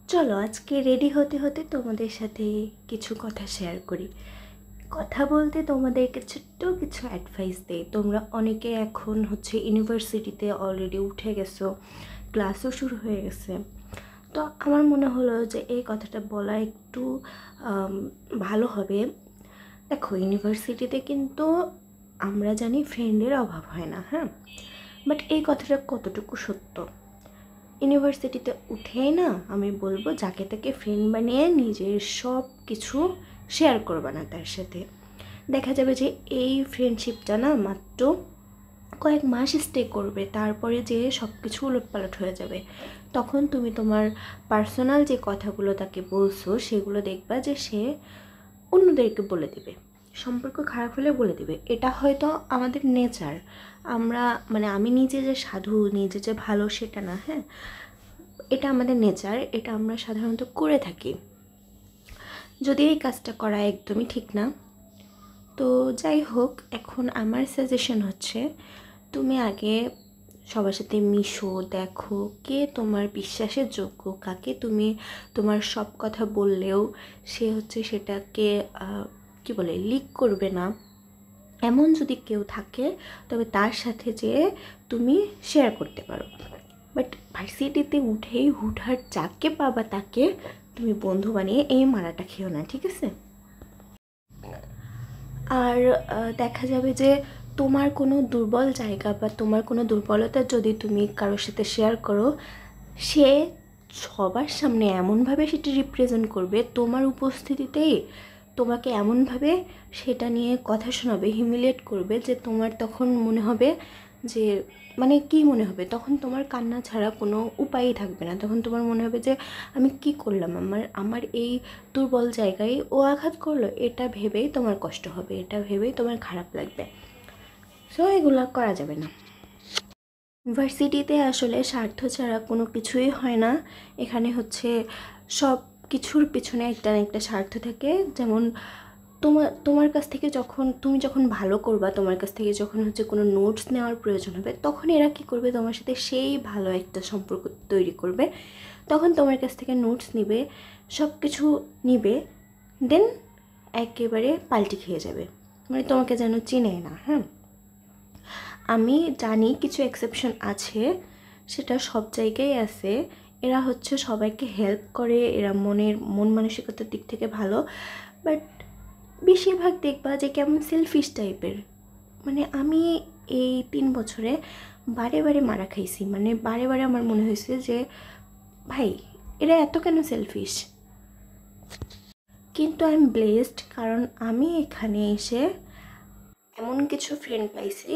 চলো আজকে রেডি হতে হতে তোমাদের সাথে কিছু কথা শেয়ার করি। কথা বলতে তোমাদেরকে ছোট্ট কিছু অ্যাডভাইস দেই। তোমরা অনেকে এখন ইউনিভার্সিটিতে অলরেডি উঠে গেছো, ক্লাসও শুরু হয়ে গেছে। তো আমার মনে হলো যে এই কথাটা বলা একটু ভালো হবে। দেখো, ইউনিভার্সিটিতে কিন্তু আমরা জানি ফ্রেন্ডের অভাব হয় না, হ্যাঁ, বাট এই কথাটা কতটুকু সত্য? ইউনিভার্সিটিতে উঠেই না আমি বলবো যাকে তাকে ফ্রেন্ড বানিয়ে নিজের সব কিছু শেয়ার করবে না তার সাথে। দেখা যাবে যে এই ফ্রেন্ডশিপটা না মাত্র কয়েক মাস স্টে করবে, তারপরে যে সব কিছু উলটপালট হয়ে যাবে। তখন তুমি তোমার পার্সোনাল যে কথাগুলো তাকে বলছো সেগুলো দেখবা যে সে অন্যদেরকে বলে দেবে, সম্পর্ক খারাপ হলে বলে দেবে। এটা হয়তো আমাদের নেচার। আমরা আমি নিজে যে সাধু, নিজে যে ভালো সেটা না, হ্যাঁ, এটা আমাদের নেচার, এটা আমরা সাধারণত করে থাকি। যদি এই কাজটা করা একদমই ঠিক না। তো যাই হোক, এখন আমার সাজেশন হচ্ছে তুমি আগে সবার সাথে মিশো, দেখো কে তোমার বিশ্বাসের যোগ্য, কাকে তুমি তোমার সব কথা বললেও সে সেটাকে কি বলে লিক করবে না, এমন যদি কেউ থাকে তবে তার সাথে যে তুমি শেয়ার করতে পারো। বাট ভার্সিটিতে উঠেই হুটহাট যাকে পাবা তাকে তুমি বন্ধু বানিয়ে এই মারাটা খেও না, ঠিক আছে? আর দেখা যাবে যে তোমার কোনো দুর্বল জায়গা বা তোমার কোনো দুর্বলতা যদি তুমি কারোর সাথে শেয়ার করো, সে সবার সামনে এমনভাবে সেটি রিপ্রেজেন্ট করবে তোমার উপস্থিতিতেই, তোমাকে এমনভাবে সেটা নিয়ে কথা শোনাবে, হিউমিলিয়েট করবে যে তোমার তখন মনে হবে যে কি মনে হবে, তখন তোমার কান্না ছাড়া কোনো উপায়ই থাকবে না। তখন তোমার মনে হবে যে আমি কি করলাম, আমার এই দুর্বল জায়গায় ও আঘাত করলো, এটা ভেবেই তোমার কষ্ট হবে, এটা ভেবেই তোমার খারাপ লাগবে। সো এগুলো করা যাবে না। ইউনিভার্সিটিতে আসলে স্বার্থ ছাড়া কোনো কিছুই হয় না। এখানে সব কিছুর পিছনে একটা না একটা স্বার্থ থাকে। যেমন তোমার কাছ থেকে যখন ভালো করবা, তোমার কাছ থেকে যখন কোনো নোটস নেওয়ার প্রয়োজন হবে, তখন এরা কী করবে, তোমার সাথে সেই ভালো একটা সম্পর্ক তৈরি করবে। তখন তোমার কাছ থেকে নোটস নিবে, সব কিছু নিবে, দেন একেবারে পাল্টি খেয়ে যাবে, তোমাকে যেন চিনেই না। হ্যাঁ, আমি জানি কিছু এক্সেপশন আছে, সেটা সব জায়গায় আছে। এরা সবাইকে হেল্প করে, এরা মন মানসিকতার দিক থেকে ভালো, বাট বেশিরভাগ দেখবা যে কেমন সেলফিশ টাইপের। আমি এই 3 বছরে বারে বারে মারা খাইছি, বারে বারে আমার মনে হয়েছে যে ভাই এরা এত কেন সেলফিশ। কিন্তু আই এম ব্লেসড, কারণ আমি এখানে এসে এমন কিছু ফ্রেন্ড পাইছি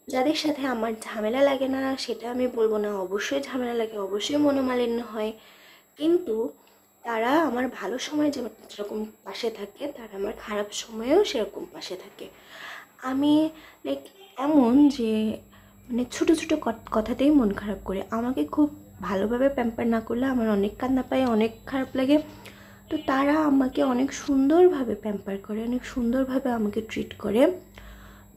যাদের সাথে আমার ঝামেলা লাগে না, সেটা আমি বলবো না। অবশ্যই ঝামেলা লাগে, অবশ্যই মনোমালিন্য হয়, কিন্তু তারা আমার ভালো সময় যেরকম পাশে থাকে, তারা আমার খারাপ সময়েও সেরকম পাশে থাকে। আমি লাইক এমন যে ছোটো ছোটো কথাতেই মন খারাপ করে, আমাকে খুব ভালোভাবে প্যাম্পার না করলে আমার অনেক কান্না পায়, অনেক খারাপ লাগে। তো তারা আমাকে অনেক সুন্দরভাবে প্যাম্পার করে, অনেক সুন্দরভাবে আমাকে ট্রিট করে।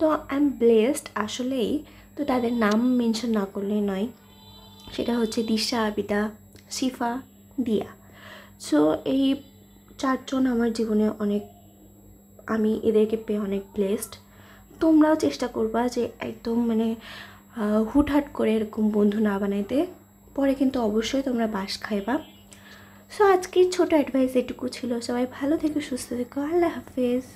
তো আই এম ব্লেসড আসলেই। তো তাদের নাম মেনশন না করলেই নয়। সেটা দিশা, আবিদা, শিফা, দিয়া। সো এই 4 জন আমার জীবনে অনেক, আমি এদেরকে পেয়ে অনেক ব্লেসড। তোমরাও চেষ্টা করবা যে একদম হুটহাট করে এরকম বন্ধু না বানাইতে, পরে কিন্তু অবশ্যই তোমরা বাস খাইবা। সো আজকের ছোটো অ্যাডভাইস এটুকু ছিল। সবাই ভালো থেকো, সুস্থ থেকো, আল্লাহ হাফেজ।